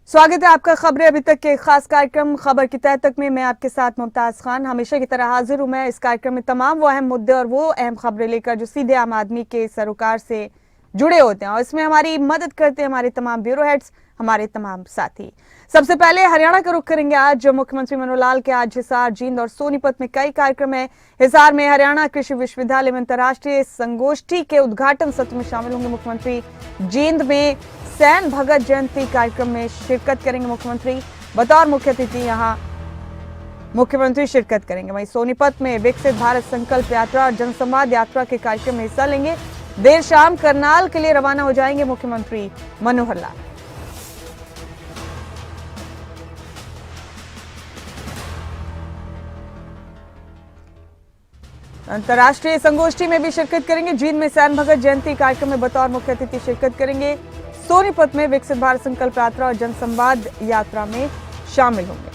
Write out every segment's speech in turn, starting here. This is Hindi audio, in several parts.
स्वागत है आपका खबरें अभी तक के खास कार्यक्रम खबर की तह तक में। मैं आपके साथ मुमताज खान हमेशा की तरह हाजिर हूं। मैं इस कार्यक्रम में तमाम वो अहम मुद्दे और वो अहम खबरें लेकर जो सीधे आम आदमी के सरोकार से जुड़े होते हैं, और इसमें हमारी मदद करते हैं हमारे तमाम ब्यूरो हेड्स, हमारे तमाम साथी। सबसे पहले हरियाणा का रुख करेंगे। आज मुख्यमंत्री मनोहर लाल के आज हिसार, जींद और सोनीपत में कई कार्यक्रम है। हिसार में हरियाणा कृषि विश्वविद्यालय में अंतर्राष्ट्रीय संगोष्ठी के उद्घाटन सत्र में शामिल होंगे मुख्यमंत्री। जींद में सैन भगत जयंती कार्यक्रम में शिरकत करेंगे मुख्यमंत्री, बतौर मुख्य अतिथि यहां मुख्यमंत्री शिरकत करेंगे। वहीं सोनीपत में विकसित भारत संकल्प यात्रा और जनसंवाद यात्रा के कार्यक्रम में हिस्सा लेंगे। देर शाम करनाल के लिए रवाना हो जाएंगे मुख्यमंत्री मनोहर लाल। अंतर्राष्ट्रीय संगोष्ठी में भी शिरकत करेंगे। जींद में सैन भगत जयंती कार्यक्रम में बतौर मुख्य अतिथि शिरकत करेंगे। सोनीपत में विकसित भारत संकल्प यात्रा और जनसंवाद यात्रा में शामिल होंगे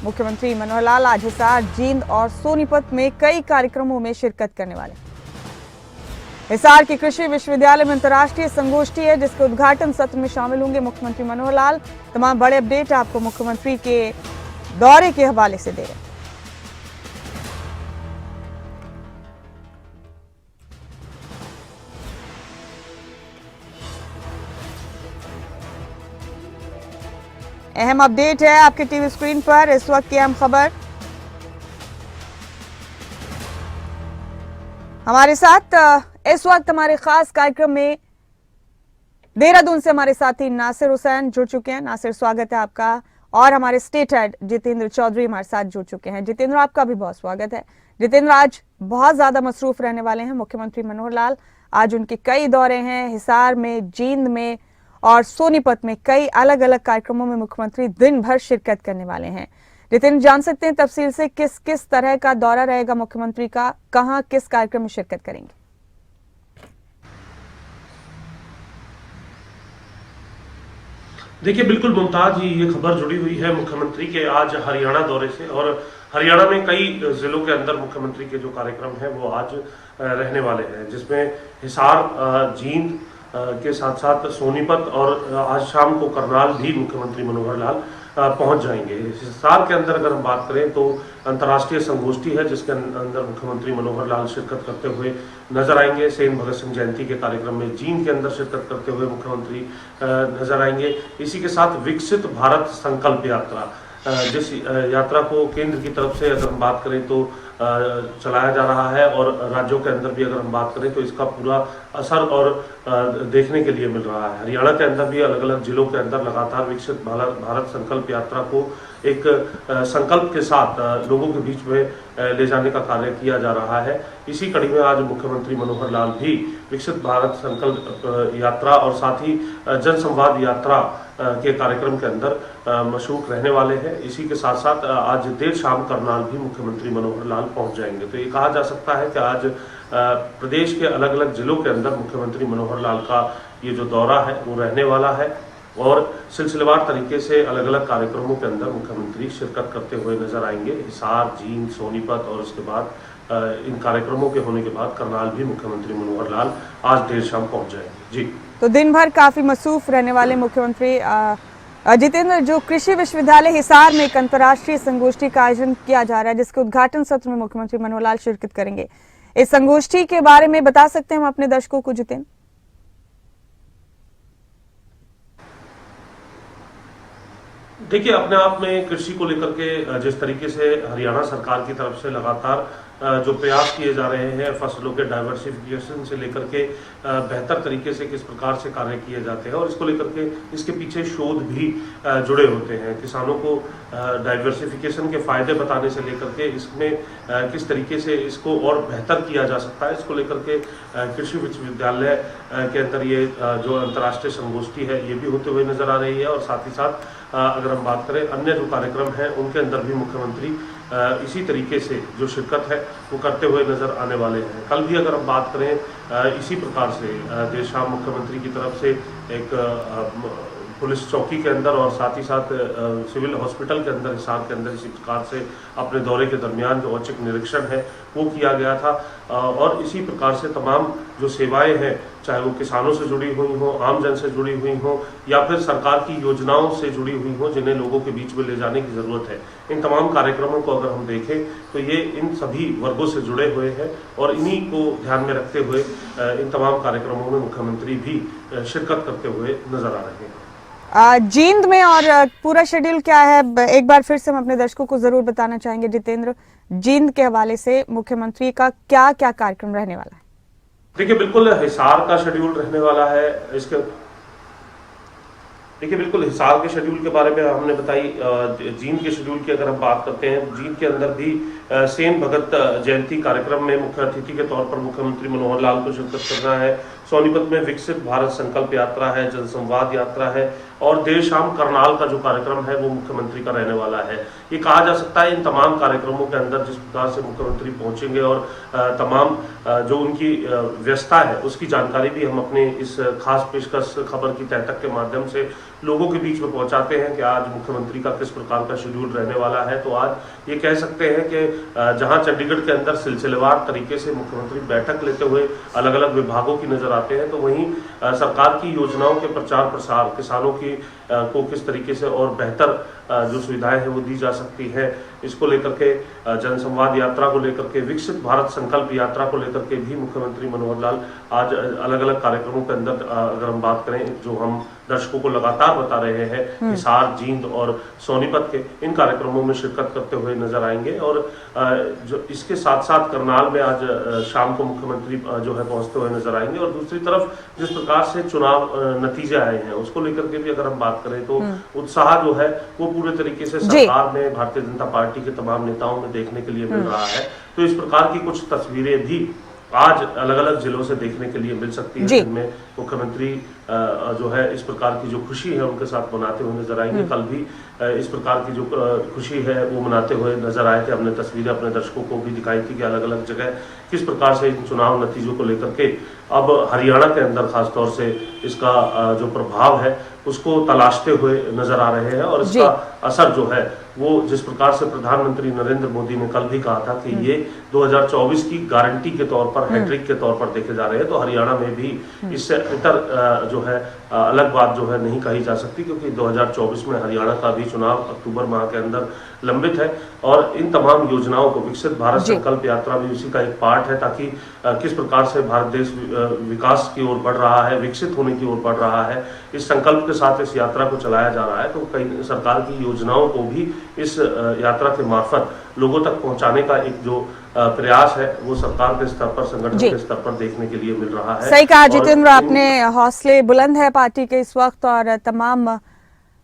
मुख्यमंत्री मनोहर लाल। आज हिसार, जींद और सोनीपत में कई कार्यक्रमों में शिरकत करने वाले। हिसार के कृषि विश्वविद्यालय में अंतर्राष्ट्रीय संगोष्ठी है, जिसके उद्घाटन सत्र में शामिल होंगे मुख्यमंत्री मनोहर लाल। तमाम बड़े अपडेट आपको मुख्यमंत्री के दौरे के हवाले से दे रहे हैं। अहम अपडेट है आपके टीवी स्क्रीन पर इस वक्त की अहम खबर। हमारे साथ इस वक्त हमारे खास कार्यक्रम में देहरादून से हमारे साथी नासिर हुसैन जुड़ चुके हैं। नासिर, स्वागत है आपका। और हमारे स्टेट हेड जितेंद्र चौधरी हमारे साथ जुड़ चुके हैं। जितेंद्र, आपका भी बहुत स्वागत है। जितेंद्र, आज बहुत ज्यादा मसरूफ रहने वाले हैं मुख्यमंत्री मनोहर लाल। आज उनके कई दौरे हैं। हिसार में, जींद में और सोनीपत में कई अलग अलग कार्यक्रमों में मुख्यमंत्री दिन भर शिरकत करने वाले हैं। जितेंद्र, जान सकते हैं तफसील से किस किस तरह का दौरा रहेगा मुख्यमंत्री का, कहां किस कार्यक्रम में शिरकत करेंगे? देखिए, बिल्कुल मुमताज, ये खबर जुड़ी हुई है मुख्यमंत्री के आज हरियाणा दौरे से। और हरियाणा में कई जिलों के अंदर मुख्यमंत्री के जो कार्यक्रम है वो आज रहने वाले हैं, जिसमें हिसार, जींद के साथ साथ सोनीपत और आज शाम को करनाल भी मुख्यमंत्री मनोहर लाल पहुंच जाएंगे। हिसार के अंदर अगर हम बात करें तो अंतर्राष्ट्रीय संगोष्ठी है, जिसके अंदर मुख्यमंत्री मनोहर लाल शिरकत करते हुए नजर आएंगे। सैन भगत सिंह जयंती के कार्यक्रम में जींद के अंदर शिरकत करते हुए मुख्यमंत्री नजर आएंगे। इसी के साथ विकसित भारत संकल्प यात्रा, जिस यात्रा को केंद्र की तरफ से अगर हम बात करें तो चलाया जा रहा है, और राज्यों के अंदर भी अगर हम बात करें तो इसका पूरा असर और देखने के लिए मिल रहा है। हरियाणा के अंदर भी अलग अलग जिलों के अंदर लगातार विकसित भारत संकल्प यात्रा को एक संकल्प के साथ लोगों के बीच में ले जाने का कार्य किया जा रहा है। इसी कड़ी में आज मुख्यमंत्री मनोहर लाल भी विकसित भारत संकल्प यात्रा और साथ ही जनसंवाद यात्रा के कार्यक्रम के अंदर मशरूक रहने वाले हैं। इसी के साथ साथ आज देर शाम करनाल भी मुख्यमंत्री मनोहर लाल पहुंच जाएंगे। तो ये कहा जा सकता है कि आज प्रदेश के अलग अलग जिलों के अंदर मुख्यमंत्री मनोहर लाल का ये जो दौरा है वो रहने वाला है, और सिलसिलेवार तरीके से अलग अलग कार्यक्रमों के अंदर मुख्यमंत्री शिरकत करते हुए नजर आएंगे। हिसार, जींद, सोनीपत और उसके बाद इन कार्यक्रमों के होने के बाद करनाल भी मुख्यमंत्री मनोहर लाल आज देर शाम पहुंच जाएंगे। जी, तो दिन भर काफी मसरूफ रहने वाले मुख्यमंत्री। जितेंद्र, जो कृषि विश्वविद्यालय हिसार में एक अंतर्राष्ट्रीय संगोष्ठी का आयोजन किया जा रहा है, जिसके उद्घाटन सत्र में मुख्यमंत्री मनोहर लाल शिरकत करेंगे, इस संगोष्ठी के बारे में बता सकते हैं हम अपने दर्शकों को? जितेंद्र, देखिए, अपने आप में कृषि को लेकर के जिस तरीके से हरियाणा सरकार की तरफ से लगातार जो प्रयास किए जा रहे हैं, फसलों के डाइवर्सिफिकेशन से लेकर के बेहतर तरीके से किस प्रकार से कार्य किए जाते हैं, और इसको लेकर के इसके पीछे शोध भी जुड़े होते हैं। किसानों को डाइवर्सिफिकेशन के फायदे बताने से लेकर के इसमें किस तरीके से इसको और बेहतर किया जा सकता है, इसको लेकर के कृषि विश्वविद्यालय के अंदर ये जो अंतर्राष्ट्रीय संगोष्ठी है ये भी होते हुए नजर आ रही है। और साथ ही साथ अगर हम बात करें अन्य जो कार्यक्रम हैं उनके अंदर भी मुख्यमंत्री इसी तरीके से जो शिरकत है वो करते हुए नजर आने वाले हैं। कल भी अगर हम बात करें इसी प्रकार से देर शाम मुख्यमंत्री की तरफ से एक पुलिस चौकी के अंदर और साथ ही साथ सिविल हॉस्पिटल के अंदर, हिसार के अंदर इसी प्रकार से अपने दौरे के दरमियान जो औचक निरीक्षण है वो किया गया था। और इसी प्रकार से तमाम जो सेवाएं हैं, चाहे वो किसानों से जुड़ी हुई हो, आम जन से जुड़ी हुई हो, या फिर सरकार की योजनाओं से जुड़ी हुई हो जिन्हें लोगों के बीच में ले जाने की ज़रूरत है, इन तमाम कार्यक्रमों को अगर हम देखें तो ये इन सभी वर्गों से जुड़े हुए हैं और इन्हीं को ध्यान में रखते हुए इन तमाम कार्यक्रमों में मुख्यमंत्री भी शिरकत करते हुए नजर आ रहे हैं। जींद में और पूरा शेड्यूल क्या है, एक बार फिर से हम अपने दर्शकों को जरूर बताना चाहेंगे जितेंद्र, जींद के हवाले से मुख्यमंत्री का क्या क्या कार्यक्रम रहने वाला है? देखिए, बिल्कुल हिसार का शेड्यूल रहने वाला है। बिल्कुल हिसार के शेड्यूल के बारे में हमने बताई। जींद के शेड्यूल की अगर हम बात करते हैं, जींद के अंदर भी सेन भगत जयंती कार्यक्रम में मुख्य अतिथि के तौर पर मुख्यमंत्री मनोहर लाल को शिरकत करना है। सोनीपत में विकसित भारत संकल्प यात्रा है, जनसंवाद यात्रा है और देर शाम करनाल का जो कार्यक्रम है वो मुख्यमंत्री का रहने वाला है। ये कहा जा सकता है इन तमाम कार्यक्रमों के अंदर जिस प्रकार से मुख्यमंत्री पहुंचेंगे और तमाम जो उनकी व्यस्तता है उसकी जानकारी भी हम अपने इस खास पेशकश खबर की तह तक के माध्यम से लोगों के बीच में पहुंचाते हैं कि आज मुख्यमंत्री का किस प्रकार का शेड्यूल रहने वाला है। तो आज ये कह सकते हैं कि जहां चंडीगढ़ के अंदर सिलसिलेवार तरीके से मुख्यमंत्री बैठक लेते हुए अलग अलग विभागों की नजर आते हैं, तो वहीं सरकार की योजनाओं के प्रचार प्रसार, किसानों की को किस तरीके से और बेहतर जो सुविधाएं हैं वो दी जा सकती है, इसको लेकर के जनसंवाद यात्रा को लेकर के, विकसित भारत संकल्प यात्रा को लेकर के भी मुख्यमंत्री मनोहर लाल आज अलग अलग कार्यक्रमों के अंदर, अगर हम बात करें जो हम दर्शकों को लगातार बता रहे हैं, हिसार, जींद और सोनीपत के, इन कार्यक्रमों में शिरकत करते हुए नजर आएंगे। और जो इसके साथ साथ करनाल में आज शाम को मुख्यमंत्री जो है पहुंचते हुए नजर आएंगे। और दूसरी तरफ जिस प्रकार से चुनाव नतीजे आए हैं उसको लेकर के भी अगर हम बात करें तो उत्साह जो है वो पूरे तरीके से सरकार में, भारतीय जनता पार्टी के तमाम नेताओं में देखने के लिए मिल रहा है। तो इस प्रकार की कुछ तस्वीरें भी आज अलग अलग जिलों से देखने के लिए मिल सकती है, जिनमें मुख्यमंत्री जो है इस प्रकार की जो खुशी है उनके साथ मनाते हुए नजर आएंगे। कल भी इस प्रकार की जो खुशी है वो मनाते हुए नजर आए थे। हमने तस्वीरें अपने दर्शकों को भी दिखाई थी कि अलग अलग जगह किस प्रकार से इन चुनाव नतीजों को लेकर के अब हरियाणा के अंदर खासतौर से इसका जो प्रभाव है उसको तलाशते हुए नजर आ रहे हैं। और इसका असर जो है वो जिस प्रकार से प्रधानमंत्री नरेंद्र मोदी ने कल भी कहा था कि ये 2024 की गारंटी के तौर पर, हैट्रिक के तौर पर देखे जा रहे हैं, तो हरियाणा में भी इससे इतर जो है अलग बात जो है नहीं कही जा सकती, क्योंकि 2024 में हरियाणा का भी चुनाव अक्टूबर माह के अंदर लंबित है। और इन तमाम योजनाओं को, विकसित भारत संकल्प यात्रा भी उसी का एक पार्ट है, ताकि किस प्रकार से भारत देश विकास की ओर बढ़ रहा है, विकसित होने की ओर बढ़ रहा है, इस संकल्प के साथ इस यात्रा को चलाया जा रहा है। तो कई सरकार की योजनाओं को भी इस यात्रा के मार्फत लोगों तक पहुंचाने का एक जो प्रयास है वो सरकार के स्तर पर, संगठन के स्तर पर देखने के लिए मिल रहा है। सही कहा जितेंद्र आपने, हौसले बुलंद है पार्टी के इस वक्त और तमाम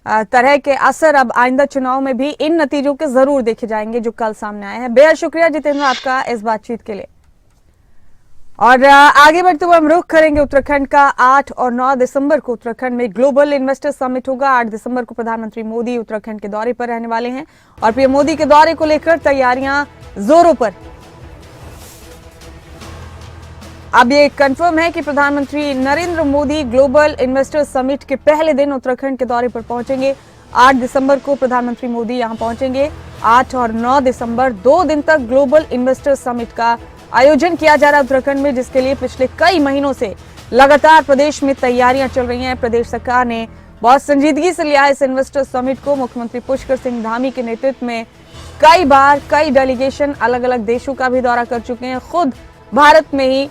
तरह के असर अब आइंदा चुनाव में भी इन नतीजों के जरूर देखे जाएंगे जो कल सामने आए हैं। बेहद शुक्रिया जितेंद्र आपका इस बातचीत के लिए। और आगे बढ़ते हुए हम रुख करेंगे उत्तराखंड का। 8 और 9 दिसंबर को उत्तराखंड में ग्लोबल इन्वेस्टर समिट होगा। 8 दिसंबर को प्रधानमंत्री मोदी उत्तराखंड के दौरे पर रहने वाले हैं और पीएम मोदी के दौरे को लेकर तैयारियां जोरों पर। अब ये कंफर्म है कि प्रधानमंत्री Narendra Modi global investor summit के पहले दिन उत्तराखंड के दौरे पर पहुंचेंगे। 8 दिसंबर को प्रधानमंत्री मोदी यहां पहुंचेंगे। 8 और 9 दिसंबर 2 दिन तक ग्लोबल इन्वेस्टर समिट का आयोजन किया जा रहा है उत्तराखंड में, जिसके लिए पिछले कई महीनों से लगातार प्रदेश में तैयारियां चल रही हैं। प्रदेश सरकार ने बहुत संजीदगी से लिया इस इन्वेस्टर समिट को। मुख्यमंत्री पुष्कर सिंह धामी के नेतृत्व में कई बार कई डेलीगेशन अलग अलग देशों का भी दौरा कर चुके हैं। खुद भारत में ही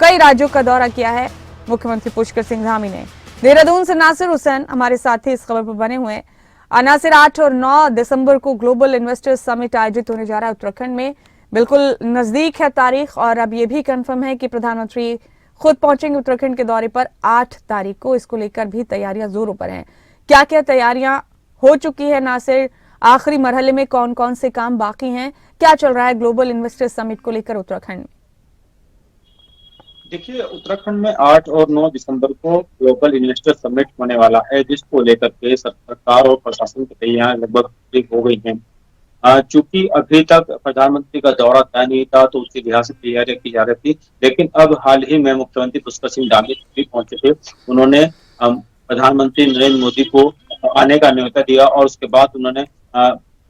कई राज्यों का दौरा किया है मुख्यमंत्री पुष्कर सिंह धामी ने। देहरादून से नासिर हुसैन हमारे साथी इस खबर पर बने हुए हैं। नासिर, 8 और 9 दिसंबर को ग्लोबल इन्वेस्टर्स समिट आयोजित होने जा रहा है उत्तराखंड में, बिल्कुल नजदीक है तारीख और अब ये भी कंफर्म है कि प्रधानमंत्री खुद पहुंचेंगे उत्तराखंड के दौरे पर 8 तारीख को। इसको लेकर भी तैयारियां जोरों पर हैं। क्या क्या तैयारियां हो चुकी है नासिर, आखिरी मरहले में कौन कौन से काम बाकी हैं, क्या चल रहा है ग्लोबल इन्वेस्टर्स समिट को लेकर उत्तराखंड में? देखिए, उत्तराखंड में 8 और 9 दिसंबर को ग्लोबल इन्वेस्टर समिट होने वाला है, जिसको लेकर के सरकार और प्रशासन की तैयारियां लगभग पूरी हो गई हैं। चूंकि अभी तक प्रधानमंत्री का दौरा तय नहीं था तो उसकी लिहाज से तैयारियां की जा रही थी, लेकिन अब हाल ही में मुख्यमंत्री पुष्कर सिंह धामी भी पहुंचे थे। उन्होंने प्रधानमंत्री नरेंद्र मोदी को आने का न्योता दिया और उसके बाद उन्होंने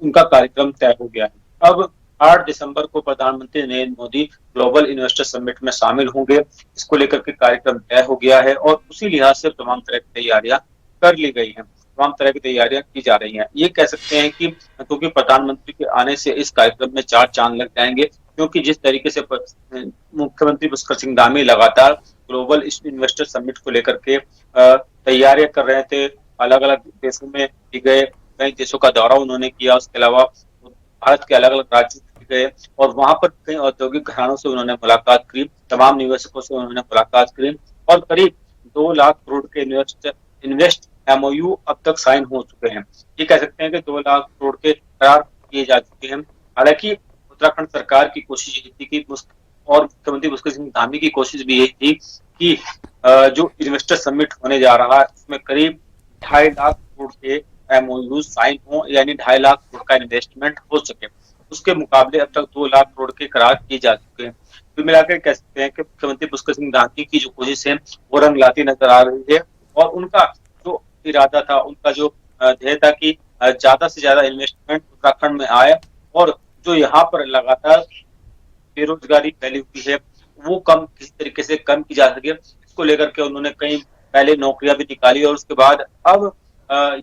उनका कार्यक्रम तय हो गया है। अब 8 दिसंबर को प्रधानमंत्री Narendra Modi global investor summit में शामिल होंगे। इसको लेकर के कार्यक्रम तय हो गया है और उसी लिहाज से तमाम तरह की तैयारियां कर ली गई हैं, तमाम तरह की तैयारियां की जा रही हैं। ये कह सकते हैं कि क्योंकि प्रधानमंत्री के आने से इस कार्यक्रम में 4 चांद लग जाएंगे, क्योंकि जिस तरीके से मुख्यमंत्री पुष्कर सिंह धामी लगातार ग्लोबल इन्वेस्टर समिट को लेकर के तैयारियां कर रहे थे, अलग अलग देशों में भी गए, कई देशों का दौरा उन्होंने किया, उसके अलावा भारत के अलग अलग राज्यों में गए और वहां पर कई औद्योगिक घरानों से उन्होंने मुलाकात की, तमाम निवेशकों से उन्होंने मुलाकात की और करीब 2 लाख करोड़ के इन्वेस्ट MOU अब तक साइन हो चुके हैं। ये कह सकते हैं कि 2 लाख करोड़ के करार किए जा चुके हैं। हालांकि उत्तराखंड सरकार की कोशिश ये थी कि और मुख्यमंत्री पुष्कर सिंह धामी की कोशिश भी यही थी कि जो इन्वेस्टर समिट होने जा रहा है उसमें करीब 2.5 लाख करोड़ के MOU साइन हो, यानी 2.5 लाख करोड़ का इन्वेस्टमेंट हो सके। उसके मुकाबले अब तक 2 लाख करोड़ के करार किए जा चुके हैं। तो मिलाकर कह सकते हैं कि मुख्यमंत्री पुष्कर सिंह धामी की जो कोशिश है वो रंग लाती नजर आ रही है और उनका जो इरादा था, उनका जो ध्येय था कि ज्यादा से ज्यादा इन्वेस्टमेंट उत्तराखंड में आए और जो यहाँ पर लगातार बेरोजगारी फैली हुई है वो किसी तरीके से कम की जा सके, इसको लेकर के उन्होंने कई पहले नौकरियां भी निकाली और उसके बाद अब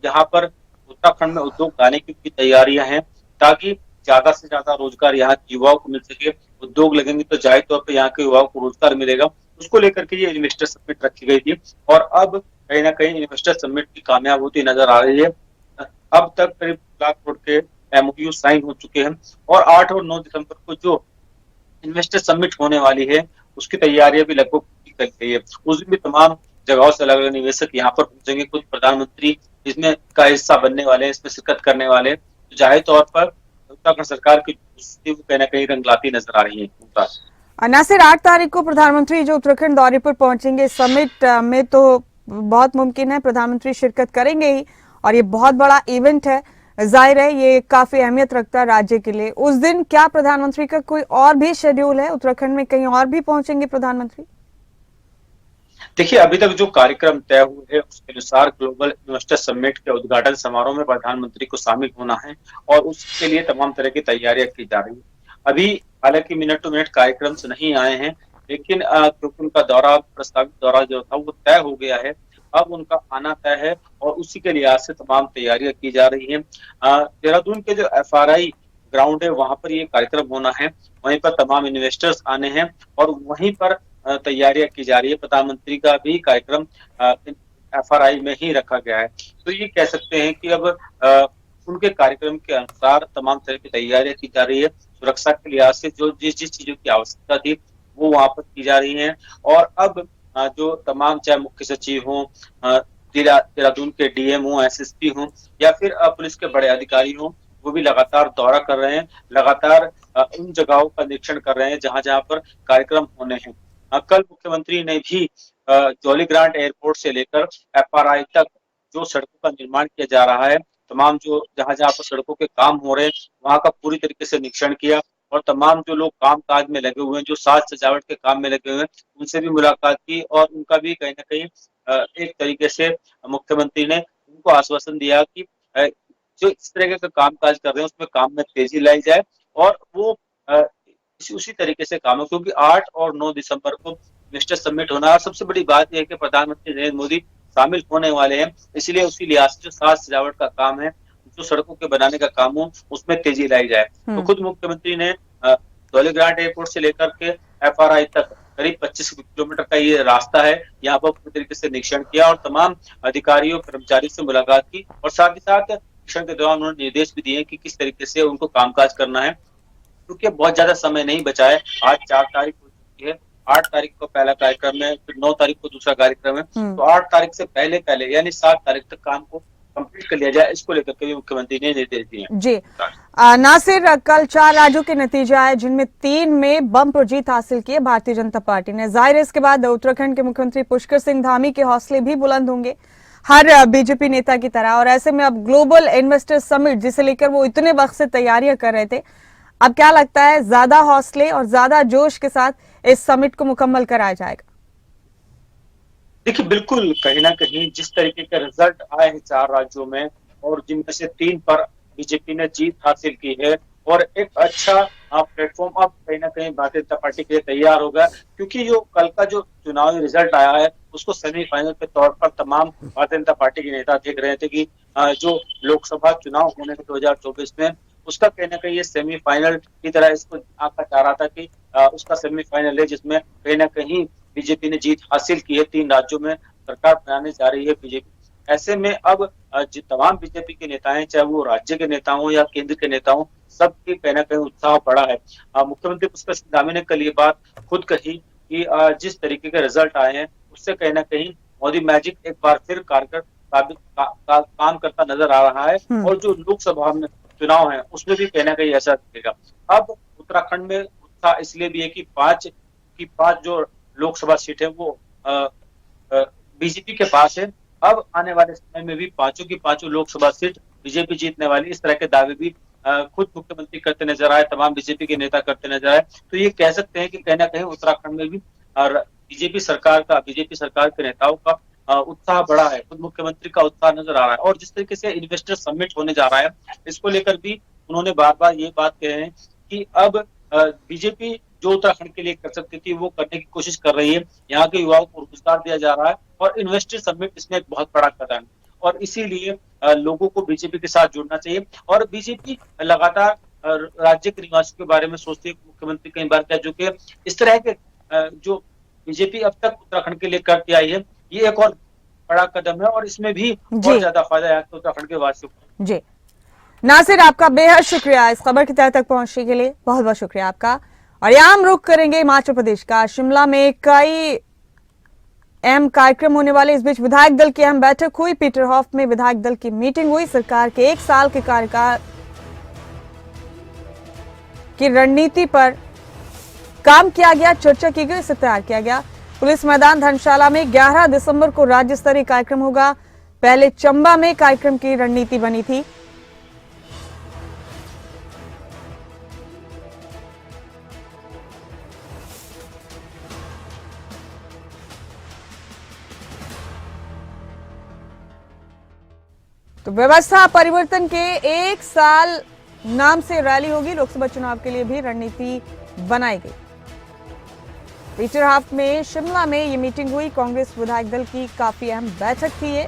यहाँ पर उत्तराखंड में उद्योग लाने की तैयारियां हैं ताकि ज्यादा से ज्यादा रोजगार यहाँ के युवाओं को मिल सके। उद्योग लगेंगे तो जाहिर तौर पर यहाँ के युवाओं को रोजगार मिलेगा। उसको लेकर के ये इन्वेस्टर समिट रखी गई थी और अब कहीं ना कहीं इन्वेस्टर समिट की कामयाब होती नजर आ रही है। अब तक करीब 2 लाख करोड़ के MOU साइन हो चुके हैं और 8 और 9 दिसंबर को जो इन्वेस्टर समिट होने वाली है उसकी तैयारियां भी लगभग पूरी कर गई है। उस दिन भी तमाम जगहों से अलग अलग निवेशक यहाँ पर पहुंचेंगे, खुद प्रधानमंत्री इसमें का हिस्सा बनने वाले हैं, इसमें शिरकत करने वाले हैं। तो जाहिर तौर पर उत्तराखंड सरकार की वो कहीं ना कहीं रंग लाती नजर आ रही है। नासिर, 8 तारीख को प्रधानमंत्री जो उत्तराखंड दौरे पर पहुंचेंगे, समिट में तो बहुत मुमकिन है प्रधानमंत्री शिरकत करेंगे ही और ये बहुत बड़ा इवेंट है, जाहिर है ये काफी अहमियत रखता है राज्य के लिए। उस दिन क्या प्रधानमंत्री का कोई और भी शेड्यूल है, उत्तराखंड में कहीं और भी पहुंचेंगे प्रधानमंत्री? देखिए, अभी तक जो कार्यक्रम तय हुए हैं उसके अनुसार ग्लोबल इन्वेस्टर समिट के उद्घाटन समारोह में प्रधानमंत्री को शामिल होना है और उसके लिए तमाम तरह की तैयारियां की जा रही है। अभी हालांकि मिनट टू मिनट कार्यक्रम से नहीं आए हैं, लेकिन क्योंकि उनका दौरा, प्रस्तावित दौरा जो था वो तय हो गया है, अब उनका आना तय है और उसी के लिहाज से तमाम तैयारियां की जा रही हैं। देहरादून के जो FRI ग्राउंड है वहां पर ये कार्यक्रम होना है, वहीं पर तमाम इन्वेस्टर्स आने हैं और वहीं पर तैयारियां की जा रही है। प्रधानमंत्री का भी कार्यक्रम FRI में ही रखा गया है। तो ये कह सकते हैं कि अब उनके कार्यक्रम के अनुसार तमाम तरह की तैयारियां की जा रही है। सुरक्षा के लिहाज से जो जिस चीजों की आवश्यकता थी वो वहां पर की जा रही है और अब जो तमाम चाहे मुख्य सचिव हों, देहरादून के DM हों, SSP हों या फिर पुलिस के बड़े अधिकारी हों, वो भी लगातार दौरा कर रहे हैं, लगातार उन जगहों का निरीक्षण कर रहे हैं जहां जहां पर कार्यक्रम होने हैं। कल मुख्यमंत्री ने भी जॉली ग्रांट एयरपोर्ट से लेकर FRI तक जो सड़कों का निर्माण किया जा रहा है, तमाम जो जहां जहां पर सड़कों के काम हो रहे हैं वहां का पूरी तरीके से निरीक्षण किया और तमाम जो लोग काम काज में लगे हुए हैं, जो साज सजावट के काम में लगे हुए हैं, उनसे भी मुलाकात की और उनका भी कहीं ना कहीं एक तरीके से मुख्यमंत्री ने उनको आश्वासन दिया कि जो इस तरह का काम काज कर रहे हैं उसमें काम में तेजी लाई जाए और वो उसी तरीके से काम है, क्योंकि 8 और 9 दिसंबर को इन्वेस्टर समिट होना है। सबसे बड़ी बात यह है कि प्रधानमंत्री नरेंद्र मोदी शामिल होने वाले हैं, इसलिए उसी लिहाज से जो साज सजावट का काम है, जो सड़कों के बनाने का काम हो, उसमें तेजी लाई जाए। तो खुद मुख्यमंत्री ने जॉली ग्रांट एयरपोर्ट से लेकर के FRI तक करीब 25 किलोमीटर का ये रास्ता है, यहाँ पर पूरी तरीके से निरीक्षण किया और तमाम अधिकारियों कर्मचारियों से मुलाकात की और साथ ही साथ निरीक्षण के दौरान उन्होंने निर्देश भी दिए कि किस तरीके से उनको कामकाज करना है, क्योंकि बहुत ज्यादा समय नहीं बचा है। आज 4 तारीख हो चुकी है, 8 तारीख को पहला कार्यक्रम है, फिर 9 तारीख को दूसरा कार्यक्रम है, तो 8 तारीख से पहले यानी 7 तारीख तक काम को कंप्लीट कर लिया जाए, इसको लेकर के भी मुख्यमंत्री ने निर्देश दिए। जी नासिर, कल 4 राज्यों के नतीजे आए जिनमें 3 में बम्पर जीत हासिल की है भारतीय जनता पार्टी ने। जाहिर है इसके बाद उत्तराखंड के मुख्यमंत्री पुष्कर सिंह धामी के हौसले भी बुलंद होंगे हर बीजेपी नेता की तरह, और ऐसे में अब ग्लोबल इन्वेस्टर समिट जिसे लेकर वो इतने वक्त से तैयारियां कर रहे थे, अब क्या लगता है ज्यादा हौसले और ज्यादा जोश के साथ इस समिट को मुकम्मल कराया जाएगा? देखिए, बिल्कुल कहीं ना कहीं जिस तरीके के रिजल्ट आए हैं 4 राज्यों में, और जिनमें से 3 पर बीजेपी ने जीत हासिल की है, और एक अच्छा प्लेटफॉर्म अब कहीं ना कहीं भारतीय जनता पार्टी के लिए तैयार हो गया, क्योंकि जो कल का जो चुनावी रिजल्ट आया है उसको सेमीफाइनल के तौर पर तमाम भारतीय जनता पार्टी के नेता देख रहे थे कि जो लोकसभा चुनाव होने के 2024 में, उसका कहीं ना कहीं ये सेमीफाइनल की तरह इसको आंका जा रहा था कि उसका सेमीफाइनल है, जिसमें कहीं ना कहीं बीजेपी ने जीत हासिल की है। 3 राज्यों में सरकार बनाने जा रही है बीजेपी। ऐसे में अब जो तमाम बीजेपी के नेता हैं, चाहे वो राज्य के नेता हों या केंद्र के नेता हों, सबके कहीं ना कहीं उत्साह बढ़ा है। मुख्यमंत्री पुष्कर धामी ने कल ये बात खुद कही कि जिस तरीके के रिजल्ट आए हैं उससे कहीं ना कहीं मोदी मैजिक एक बार फिर कारगर साबित काम करता नजर आ रहा है, और जो लोकसभा में चुनाव है उसमें भी कहीं ना कहीं ऐसा दिखेगा। अब उत्तराखंड में उत्साह इसलिए भी है कि 5 जो लोकसभा सीट है वो बीजेपी के पास है। अब आने वाले समय में भी 5 की 5 लोकसभा सीट बीजेपी जीतने वाली, इस तरह के दावे भी खुद मुख्यमंत्री करते नजर आए, तमाम बीजेपी के नेता करते नजर आए। तो ये कह सकते हैं कि कहीं ना कहीं उत्तराखंड में भी बीजेपी सरकार के नेताओं का उत्साह बढ़ा है, खुद मुख्यमंत्री का उत्साह नजर आ रहा है। और जिस तरीके से इन्वेस्टर समिट होने जा रहा है, इसको लेकर भी उन्होंने बार बार ये बात कहे हैं कि अब बीजेपी जो उत्तराखंड के लिए कर सकती थी वो करने की कोशिश कर रही है। यहाँ के युवाओं को रोजगार दिया जा रहा है, और इन्वेस्टर समिट इसमें एक बहुत बड़ा कदम है, और इसीलिए लोगों को बीजेपी के साथ जुड़ना चाहिए। और बीजेपी लगातार राज्य के निवासियों के बारे में सोचती है। मुख्यमंत्री कई बार कह चुके हैं, इस तरह के जो बीजेपी अब तक उत्तराखंड के लिए करती आई है, ये एक और बड़ा कदम है, और इसमें भी बहुत ज्यादा फायदा है उत्तराखंड के वासियों को। जी नासिर, आपका बेहद शुक्रिया इस खबर की तह तक पहुंचने के लिए, बहुत बहुत शुक्रिया आपका। और यहाँ हम रुख करेंगे हिमाचल प्रदेश का। शिमला में कई अहम कार्यक्रम होने वाले। इस बीच विधायक दल की अहम बैठक हुई। पीटरहॉफ में विधायक दल की मीटिंग हुई। सरकार के 1 साल के कार्यकाल की रणनीति पर काम किया गया, चर्चा की गई, इसे तैयार किया गया। पुलिस मैदान धर्मशाला में 11 दिसंबर को राज्य स्तरीय कार्यक्रम होगा। पहले चंबा में कार्यक्रम की रणनीति बनी थी। तो व्यवस्था परिवर्तन के 1 साल नाम से रैली होगी। लोकसभा चुनाव के लिए भी रणनीति बनाई गई। पीटरहॉफ में शिमला में ये मीटिंग हुई। कांग्रेस विधायक दल की काफी अहम बैठक थी ये,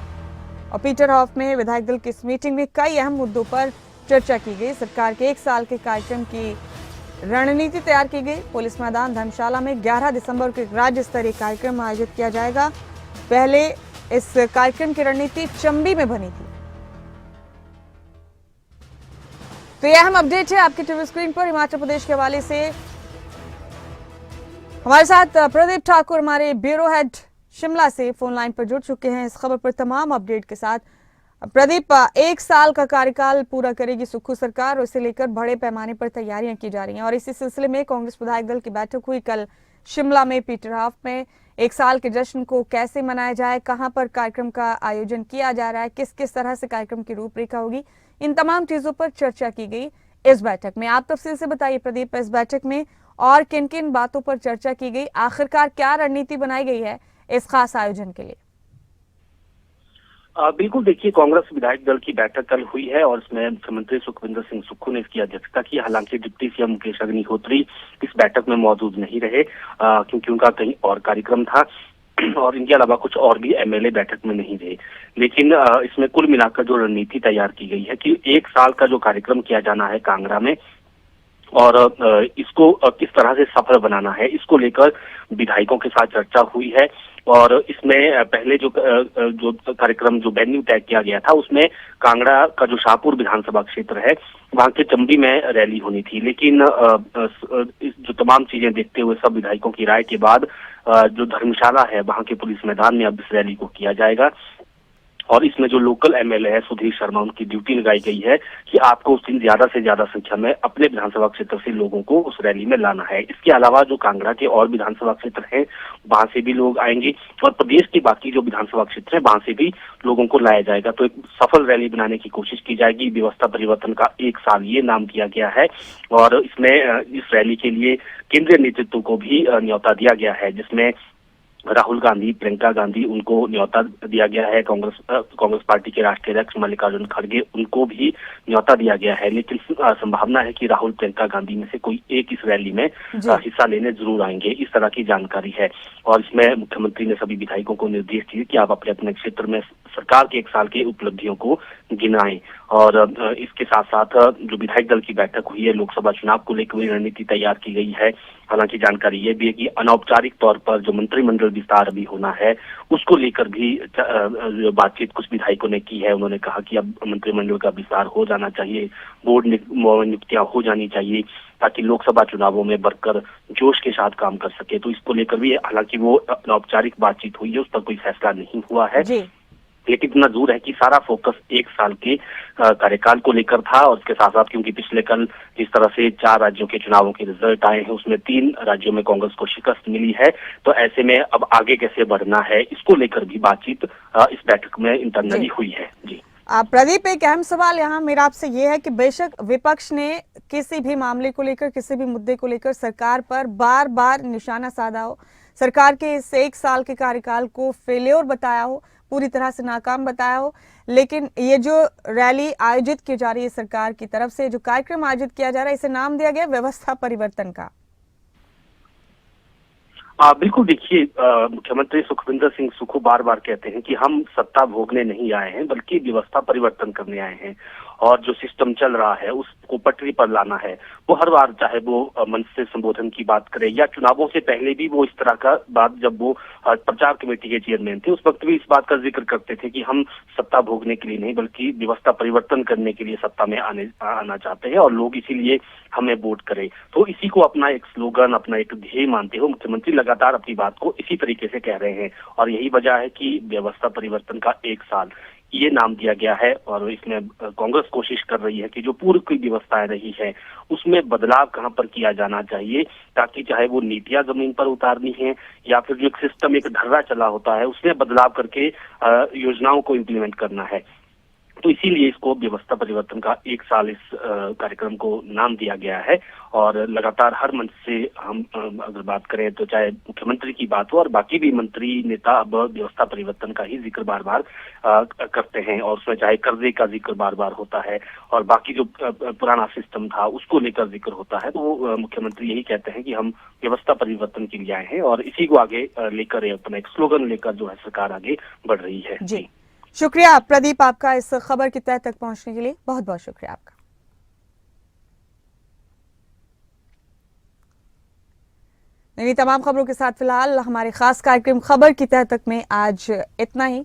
और पीटरहॉफ में विधायक दल की इस मीटिंग में कई अहम मुद्दों पर चर्चा की गई। सरकार के 1 साल के कार्यक्रम की रणनीति तैयार की गई। पुलिस मैदान धर्मशाला में 11 दिसंबर को राज्य स्तरीय कार्यक्रम आयोजित किया जाएगा। पहले इस कार्यक्रम की रणनीति चंबी में बनी थी। तो यह अहम अपडेट है आपके टीवी स्क्रीन पर। हिमाचल प्रदेश के हवाले से हमारे साथ प्रदीप ठाकुर हमारे ब्यूरो हेड शिमला से फोन लाइन पर जुड़ चुके हैं इस खबर पर तमाम अपडेट के साथ। प्रदीप, 1 साल का कार्यकाल पूरा करेगी सुक्खू सरकार और इसे लेकर बड़े पैमाने पर तैयारियां की जा रही हैं, और इसी सिलसिले में कांग्रेस विधायक दल की बैठक हुई कल शिमला में पीटरहॉफ में। 1 साल के जश्न को कैसे मनाया जाए, कहां पर कार्यक्रम का आयोजन किया जा रहा है, किस किस तरह से कार्यक्रम की रूपरेखा होगी, इन तमाम चीजों पर चर्चा की गई इस बैठक में। आप तफसील से बताइए प्रदीप, इस बैठक में और किन किन बातों पर चर्चा की गई, आखिरकार क्या रणनीति बनाई गई है इस खास आयोजन के लिए? बिल्कुल, देखिए, कांग्रेस विधायक दल की बैठक कल हुई है और इसमें मुख्यमंत्री सुखविंदर सिंह सुक्खू ने इसकी अध्यक्षता की। हालांकि डिप्टी सीएम मुकेश अग्निहोत्री इस बैठक में मौजूद नहीं रहे, क्योंकि उनका कहीं और कार्यक्रम था, और इनके अलावा कुछ और भी एमएलए बैठक में नहीं रहे। लेकिन इसमें कुल मिलाकर जो रणनीति तैयार की गई है कि 1 साल का जो कार्यक्रम किया जाना है कांगड़ा में, और इसको किस तरह से सफल बनाना है, इसको लेकर विधायकों के साथ चर्चा हुई है। और इसमें पहले जो कार्यक्रम, जो वेन्यू तय किया गया था, उसमें कांगड़ा का जो शाहपुर विधानसभा क्षेत्र है वहां के चंबी में रैली होनी थी। लेकिन जो तमाम चीजें देखते हुए, सब विधायकों की राय के बाद, जो धर्मशाला है वहां के पुलिस मैदान में अब इस रैली को किया जाएगा। और इसमें जो लोकल एमएलए है सुधीर शर्मा, उनकी ड्यूटी लगाई गई है कि आपको उस दिन ज्यादा से ज्यादा संख्या में अपने विधानसभा क्षेत्र से लोगों को उस रैली में लाना है। इसके अलावा जो कांगड़ा के और विधानसभा क्षेत्र हैं वहां से भी लोग आएंगे, और प्रदेश के बाकी जो विधानसभा क्षेत्र है वहां से भी लोगों को लाया जाएगा। तो एक सफल रैली बनाने की कोशिश की जाएगी। व्यवस्था परिवर्तन का 1 साल ये नाम दिया गया है, और इसमें इस रैली के लिए केंद्रीय नेतृत्व को भी न्यौता दिया गया है, जिसमें राहुल गांधी, प्रियंका गांधी, उनको न्योता दिया गया है। कांग्रेस पार्टी के राष्ट्रीय अध्यक्ष मल्लिकार्जुन खड़गे, उनको भी न्योता दिया गया है। लेकिन संभावना है कि राहुल, प्रियंका गांधी में से कोई एक इस रैली में हिस्सा लेने जरूर आएंगे, इस तरह की जानकारी है। और इसमें मुख्यमंत्री ने सभी विधायकों को निर्देश दिए कि आप अपने अपने क्षेत्र में सरकार के 1 साल के उपलब्धियों को गिनाएं। और इसके साथ साथ जो विधायक दल की बैठक हुई है, लोकसभा चुनाव को लेकर रणनीति तैयार की गई है। हालांकि जानकारी ये भी है कि अनौपचारिक तौर पर जो मंत्रिमंडल विस्तार अभी होना है, उसको लेकर भी बातचीत कुछ विधायकों ने की है। उन्होंने कहा कि अब मंत्रिमंडल का विस्तार हो जाना चाहिए, बोर्ड नियुक्तियां हो जानी चाहिए, ताकि लोकसभा चुनावों में बढ़कर जोश के साथ काम कर सके। तो इसको लेकर भी हालांकि वो अनौपचारिक बातचीत हुई है, उस पर कोई फैसला नहीं हुआ है। लेकिन इतना जरूर है कि सारा फोकस 1 साल के कार्यकाल को लेकर था। और इसके साथ साथ क्योंकि पिछले कल जिस तरह से 4 राज्यों के चुनावों के रिजल्ट आए हैं, उसमें 3 राज्यों में कांग्रेस को शिकस्त मिली है। तो ऐसे में अब आगे कैसे बढ़ना है, इसको लेकर भी बातचीत इस बैठक में इंटरनली हुई है। जी प्रदीप, एक अहम सवाल यहाँ मेरा आपसे ये है कि बेशक विपक्ष ने किसी भी मामले को लेकर, किसी भी मुद्दे को लेकर सरकार पर बार बार निशाना साधा हो, सरकार के इस 1 साल के कार्यकाल को फेल्योर बताया हो, पूरी तरह से नाकाम बताया हो, लेकिन ये जो रैली आयोजित की जा रही है सरकार की तरफ से, जो कार्यक्रम आयोजित किया जा रहा है, इसे नाम दिया गया व्यवस्था परिवर्तन का। बिल्कुल, देखिए, मुख्यमंत्री सुखविंदर सिंह सुक्खू बार बार कहते हैं कि हम सत्ता भोगने नहीं आए हैं, बल्कि व्यवस्था परिवर्तन करने आए हैं। और जो सिस्टम चल रहा है उसको पटरी पर लाना है। वो हर बार, चाहे वो मंच से संबोधन की बात करे या चुनावों से पहले भी वो इस तरह का बात, जब वो प्रचार कमेटी के चेयरमैन थे, उस वक्त भी इस बात का जिक्र करते थे कि हम सत्ता भोगने के लिए नहीं, बल्कि व्यवस्था परिवर्तन करने के लिए सत्ता में आना चाहते हैं और लोग इसीलिए हमें वोट करें। तो इसी को अपना एक स्लोगन, अपना एक ध्येय मानते हो मुख्यमंत्री लगातार अपनी बात को इसी तरीके से कह रहे हैं। और यही वजह है कि व्यवस्था परिवर्तन का 1 साल ये नाम दिया गया है। और इसमें कांग्रेस कोशिश कर रही है कि जो पूर्व की व्यवस्थाएं रही है उसमें बदलाव कहां पर किया जाना चाहिए, ताकि चाहे वो नीतियां जमीन पर उतारनी है या फिर जो एक सिस्टम, एक ढर्रा चला होता है, उसमें बदलाव करके योजनाओं को इम्प्लीमेंट करना है। तो इसीलिए इसको व्यवस्था परिवर्तन का 1 साल इस कार्यक्रम को नाम दिया गया है। और लगातार हर मंच से हम अगर बात करें तो चाहे मुख्यमंत्री की बात हो और बाकी भी मंत्री नेता अब व्यवस्था परिवर्तन का ही जिक्र बार बार करते हैं। और उसमें चाहे कर्जे का जिक्र बार बार होता है और बाकी जो पुराना सिस्टम था उसको लेकर जिक्र होता है। तो वो मुख्यमंत्री यही कहते हैं कि हम व्यवस्था परिवर्तन के लिए आए हैं और इसी को आगे लेकर अपना एक स्लोगन लेकर जो है सरकार आगे बढ़ रही है। जी, शुक्रिया प्रदीप आपका इस खबर की तह तक पहुंचने के लिए, बहुत बहुत शुक्रिया आपका। मेरी तमाम खबरों के साथ फिलहाल हमारे खास कार्यक्रम खबर की तह तक में आज इतना ही।